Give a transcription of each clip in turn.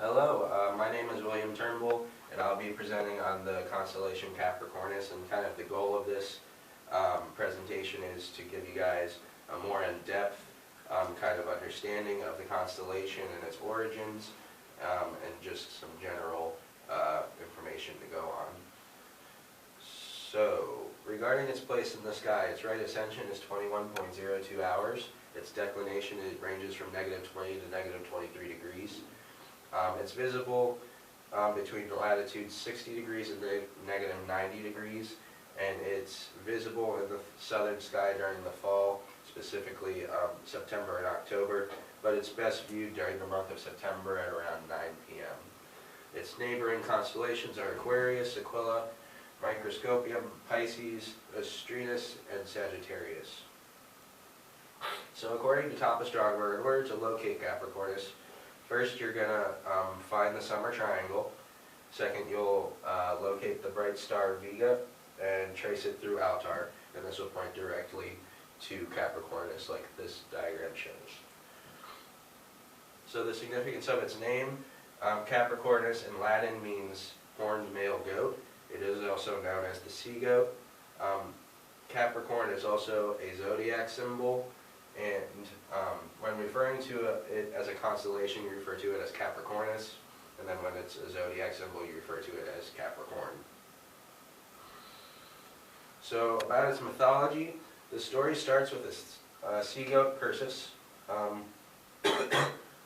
Hello, my name is William Turnbull, and I'll be presenting on the constellation Capricornus, and kind of the goal of this presentation is to give you guys a more in-depth kind of understanding of the constellation and its origins, and just some general information to go on. So, regarding its place in the sky, its right ascension is 21.02 hours. Its declination ranges from -20 to -23 degrees. It's visible between the latitudes 60 degrees and -90 degrees, and it's visible in the southern sky during the fall, specifically September and October, but it's best viewed during the month of September at around 9 p.m. Its neighboring constellations are Aquarius, Aquila, Microscopium, Pisces, Astrenus, and Sagittarius. So according to top astronomer, in order to locate Capricornus, first you're going to find the summer triangle. Second, you'll locate the bright star Vega and trace it through Altar, and this will point directly to Capricornus like this diagram shows. So the significance of its name, Capricornus in Latin means horned male goat. It is also known as the sea goat. Capricorn is also a zodiac symbol, and when referring to it as a constellation, you refer to it as Capricornus, and then when it's a zodiac symbol, you refer to it as Capricorn. So about its mythology, the story starts with a sea goat, Perseus.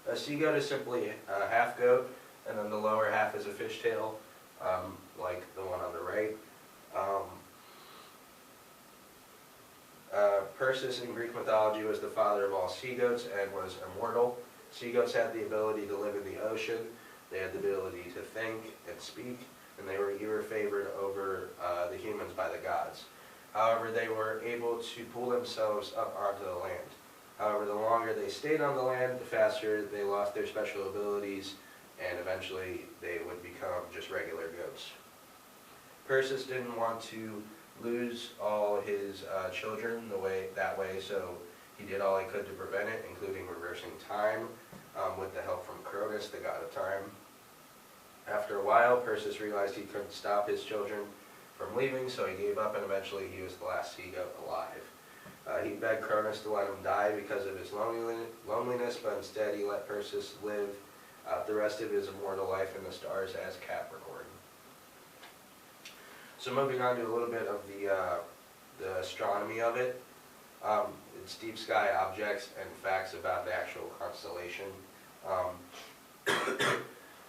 A sea goat is simply a half goat, and then the lower half is a fishtail, like the one on the right. Perseus in Greek mythology was the father of all sea goats and was immortal. Sea goats had the ability to live in the ocean, they had the ability to think and speak, and they were even favored over the humans by the gods. However, they were able to pull themselves up onto the land. However, the longer they stayed on the land, the faster they lost their special abilities, and eventually they would become just regular goats. Perseus didn't want to lose all his children that way, so he did all he could to prevent it, including reversing time with the help from Cronus, the god of time. After a while, Perseus realized he couldn't stop his children from leaving, so he gave up, and eventually he was the last sea goat alive. He begged Cronus to let him die because of his loneliness, but instead he let Perseus live the rest of his immortal life in the stars as Capricorn. So moving on to a little bit of the astronomy of it, its deep sky objects and facts about the actual constellation.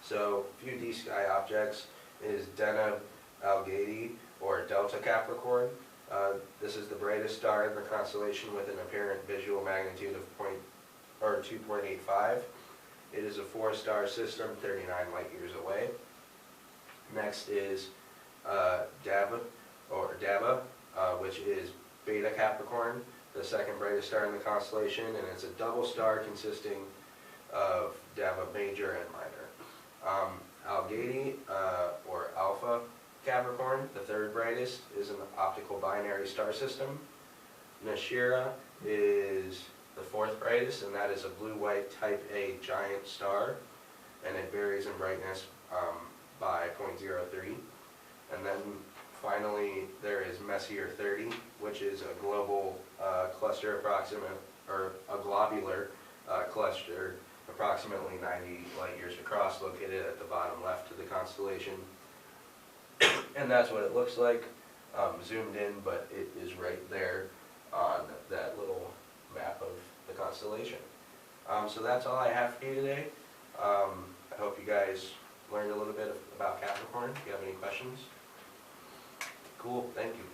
So a few deep sky objects is Deneb Algadi, or Delta Capricorn. This is the brightest star in the constellation with an apparent visual magnitude of 2.85. It is a 4-star system, 39 light years away. Next is Daba, which is Beta Capricorn, the second brightest star in the constellation, and it's a double star consisting of Daba Major and Minor. Algadi, or Alpha Capricorn, the third brightest, is an optical binary star system. Nashira is the fourth brightest, and that is a blue-white type A giant star, and it varies in brightness by 0.03. And then finally there is Messier 30, which is a global cluster a globular cluster approximately 90 light years across, located at the bottom left of the constellation. And that's what it looks like, zoomed in, but it is right there on that little map of the constellation. So that's all I have for you today. I hope you guys learned a little bit about Capricorn. If you have any questions. Cool, thank you.